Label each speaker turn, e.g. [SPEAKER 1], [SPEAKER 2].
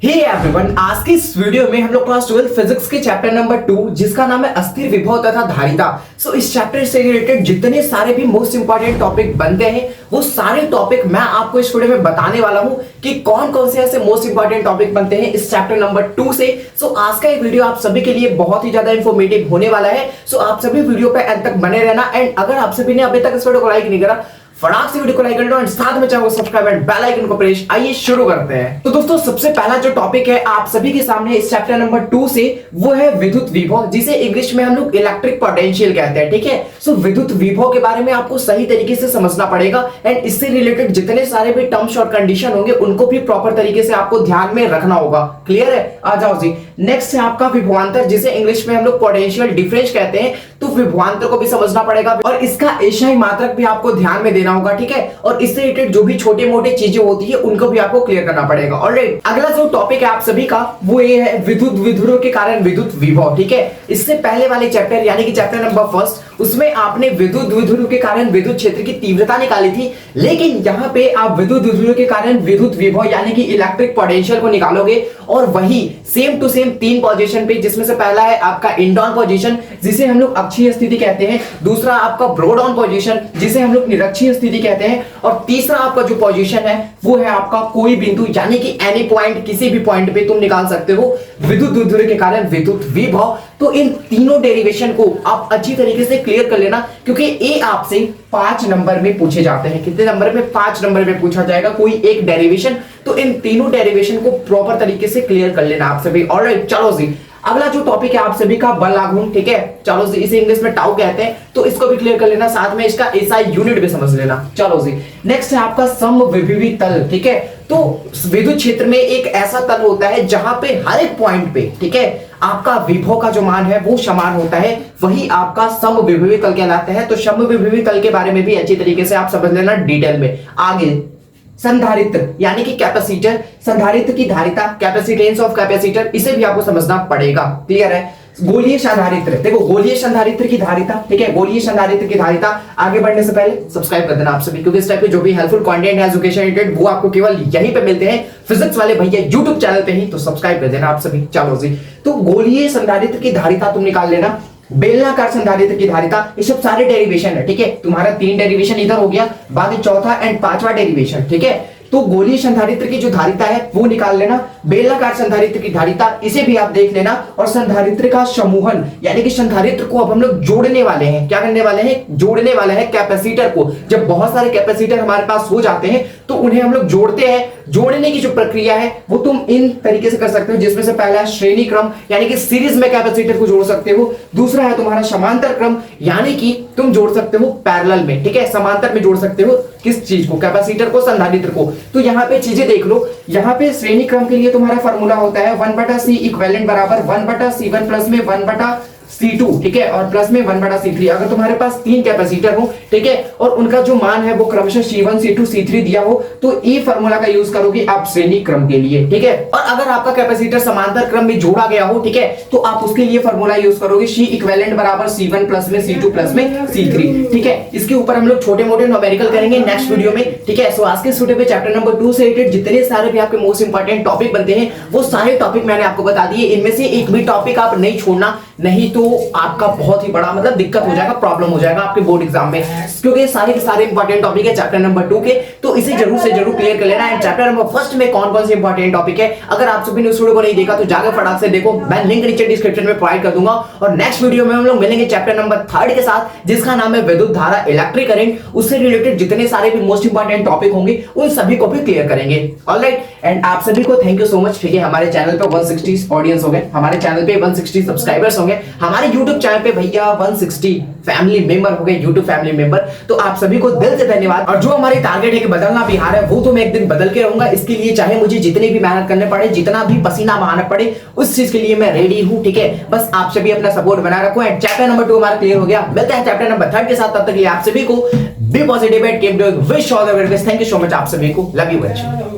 [SPEAKER 1] Hey everyone, आज की इस वीडियो में हम लोग क्लास 12 फिजिक्स के चैप्टर नंबर 2 जिसका नाम है अस्थिर विभव तथा धारिता। इस चैप्टर से रिलेटेड जितने सारे भी मोस्ट इंपॉर्टेंट टॉपिक बनते हैं वो सारे टॉपिक मैं आपको इस वीडियो में बताने वाला हूं कि कौन कौन से ऐसे मोस्ट इंपॉर्टेंट टॉपिक बनते हैं इस चैप्टर नंबर 2 से। आज का ये वीडियो आप सभी के लिए बहुत ही ज्यादा इंफॉर्मेटिव होने वाला है। आप सभी वीडियो पे अंत तक बने रहना। एंड अगर आप सभी ने अभी तक इस वीडियो को लाइक नहीं करा, फटाक से वीडियो को लाइक कर दो एंड साथ में चाहो सब्सक्राइब एंड बेल आइकन को प्रेस। आइए शुरू करते हैं। तो दोस्तों, सबसे पहला जो टॉपिक है आप सभी के सामने इस चैप्टर नंबर 2 से, वो है विद्युत विभव, जिसे इंग्लिश में हम लोग इलेक्ट्रिक पोटेंशियल कहते हैं। ठीक है, विद्युत विभव के बारे में आपको सही तरीके से समझना पड़ेगा एंड इससे रिलेटेड जितने सारे भी टर्म्स और कंडीशन होंगे उनको भी प्रॉपर तरीके से आपको ध्यान में रखना होगा। क्लियर है? आ जाओ जी। नेक्स्ट है आपका विभवांतर, जिसे इंग्लिश में हम लोग पोटेंशियल डिफरेंस कहते हैं। तो विभवांतर को भी समझना पड़ेगा और इसका एशियाई मात्रक भी आपको ध्यान में देना होगा। ठीक है, और इससे रिलेटेड जो भी छोटे मोटे चीजें होती है उनको भी आपको क्लियर करना पड़ेगा। ऑलराइट, अगला जो टॉपिक है आप सभी का वो ये है विद्युत विधुरों के कारण विद्युत विभव। ठीक है, इससे पहले वाले चैप्टर यानी कि चैप्टर नंबर 1 उसमें आपने विद्युत विधुरों के कारण विद्युत क्षेत्र की तीव्रता निकाली थी, लेकिन यहाँ पे आप विद्युत विधुरों के कारण विद्युत विभव यानी कि इलेक्ट्रिक पोटेंशियल को निकालोगे और वही सेम टू सेम 3 पोजीशन पे, जिसमें से पहला है आपका इंडॉन पोजीशन जिसे हम लोग अक्षीय स्थिति कहते हैं, दूसरा आपका ब्रोड ऑन पोजीशन जिसे हम लोग निरक्षीय स्थिति कहते हैं, और तीसरा आपका जो पोजीशन है वो है आपका कोई बिंदु यानी कि एनी पॉइंट, किसी भी पॉइंट पे तुम निकाल सकते हो विद्युत विधुरों के कारण विद्युत विभव। तो इन तीनों डेरिवेशन को आप अच्छी तरीके से क्लियर कर लेना, क्योंकि ये आपसे 5 नंबर में पूछे जाते हैं। कितने नंबर में? 5 नंबर में पूछा जाएगा कोई एक डेरिवेशन। तो इन तीनों डेरिवेशन को प्रॉपर तरीके से क्लियर कर लेना आप सभी। ऑलराइट, चलो जी। अगला जो टॉपिक है आप सभी का बल आघूर्ण। ठीक है, चलो जी, इसे इंग्लिश में टाउ कहते हैं, तो इसको भी क्लियर कर लेना, साथ में इसका एसआई यूनिट भी समझ लेना। चलो जी। नेक्स्ट है आपका समविभवी तल। ठीक है, तो विद्युत क्षेत्र में एक ऐसा तल होता है जहां पे हर एक पॉइंट पे, ठीक है, आपका विभव का जो मान है वो समान होता है, वही आपका समविभवी तल कहलाता है। तो समविभवी तल के बारे में भी अच्छी तरीके से आप समझ लेना डिटेल में। आगे संधारित्र यानी कि कैपेसिटर, संधारित्र की धारिता, कैपेसिटेंस ऑफ कैपेसिटर, इसे भी आपको समझना पड़ेगा। क्लियर है? गोलीय संधारित्र, देखो गोलीय संधारित्र की धारिता। ठीक है, गोलीय संधारित्र की धारिता। आगे बढ़ने से पहले सब्सक्राइब कर देना आप सभी, क्योंकि इस टाइप के जो भी हेल्पफुल कंटेंट है एजुकेशन रिलेटेड वो आपको केवल यहीं पे मिलते हैं, फिजिक्स वाले भैया यूट्यूब चैनल पे ही। तो सब्सक्राइब कर देना आप सभी। चलो जी। तो गोलीय संधारित्र की धारिता तुम निकाल लेना, बेलनाकार संधारित्र की धारिता, ये सब सारे डेरिवेशन है। ठीक है, तुम्हारा 3 डेरिवेशन इधर हो गया, बाकी चौथा एंड 5वां डेरिवेशन। ठीक है, तो गोलीय संधारित्र की जो धारिता है वो निकाल लेना, बेलनाकार संधारित्र की धारिता इसे भी आप देख लेना, और संधारित्र का समूहन यानी कि संधारित्र को अब हम लोग जोड़ने वाले हैं। क्या करने वाले हैं? जोड़ने वाले हैं कैपेसिटर को। जब बहुत सारे कैपेसिटर हमारे पास हो जाते हैं तो उन्हें हम लोग जोड़ते हैं। जोड़ने की जो प्रक्रिया है वो तुम इन तरीके से कर सकते हो, जिसमें से पहला है श्रेणी क्रम यानी कि सीरीज में कैपेसिटर को जोड़ सकते हो, दूसरा है तुम्हारा समांतर क्रम यानी कि तुम जोड़ सकते हो पैरेलल में। ठीक है, समांतर में जोड़ सकते हो किस चीज को? कैपेसिटर को, संधारित्र को। तो यहाँ पे चीजें देख लो, यहाँ पे श्रेणी क्रम के लिए तुम्हारा फॉर्मूला होता है 1/c इक्विवेलेंट बराबर 1/c1 प्लस में 1/c2। ठीक है, और प्लस में 1/c3। अगर तुम्हारे पास 3 कैपेसिटर हो, ठीक है, और उनका जो मान है वो क्रमशः C1 C2 C3 दिया हो, तो ये फॉर्मूला का यूज करोगे आप श्रेणी क्रम के लिए। ठीक है, और अगर आपका कैपेसिटर समांतर क्रम में जोड़ा गया हो, ठीक है, तो आप उसके लिए फॉर्मूला यूज करोगे C इक्विवेलेंट बराबर C1 प्लस में C2 प्लस में C3। ठीक है, इसके ऊपर हम लोग छोटे मोटे न्यूमेरिकल करेंगे नेक्स्ट वीडियो में। ठीक है, आज के इस वीडियो पे चैप्टर नंबर 2 से रिलेटेड जितने सारे भी आपके मोस्ट इंपॉर्टेंट टॉपिक बनते हैं वो सारे टॉपिक मैंने आपको बता दिए। इनमें से एक भी टॉपिक आप नहीं छोड़ना, नहीं तो आपका बहुत ही बड़ा मतलब दिक्कत हो जाएगा, प्रॉब्लम हो जाएगा आपके बोर्ड एग्जाम में, क्योंकि सारे के सारे इंपॉर्टेंट टॉपिक है चैप्टर नंबर 2 के। तो इसे जरूर से जरूर क्लियर कर लेना। एंड चैप्टर नंबर 1 में कौन कौन से इंपॉर्टेंट टॉपिक है, अगर आप सभी ने उस वीडियो को नहीं देखा तो जाकर फटाक से देखो, मैं लिंक नीचे डिस्क्रिप्शन में प्रोवाइड कर दूंगा। और नेक्स्ट वीडियो में हम लोग मिलेंगे चैप्टर नंबर 3 के साथ, जिसका नाम है विद्युत धारा, इलेक्ट्रिक करंट। उससे रिलेटेड जितने सारे भी मोस्ट इंपॉर्टेंट टॉपिक होंगे उन सभी को भी क्लियर करेंगे। ऑलराइट, एंड आप सभी को थैंक यू सो मच। ठीक है, हमारे चैनल पे 160 ऑडियंस हो गए, हमारे चैनल पे 160 सब्सक्राइबर्स होंगे, हमारे YouTube चैनल पे भैया 160 फैमिली मेंबर हो गए, YouTube फैमिली मेंबर। तो आप सभी को दिल से धन्यवाद। और जो हमारी टारगेट है कि बदलना बिहार है, वो तो मैं एक दिन बदल के रहूंगा। इसके लिए चाहे मुझे जितनी भी मेहनत करने पड़े, जितना भी पसीना बहाना पड़े, उस चीज के लिए मैं रेडी हूं। ठीक है, बस आप सभी अपना सपोर्ट बना रखो। एंड चैप्टर नंबर 2 हमारा क्लियर हो गया, मिलते हैं चैप्टर नंबर 3 के साथ। तब तक के लिए आप सभी को be positive and keep doing, wish all the very best. Thank you so much आप सभी को, लव यू मच।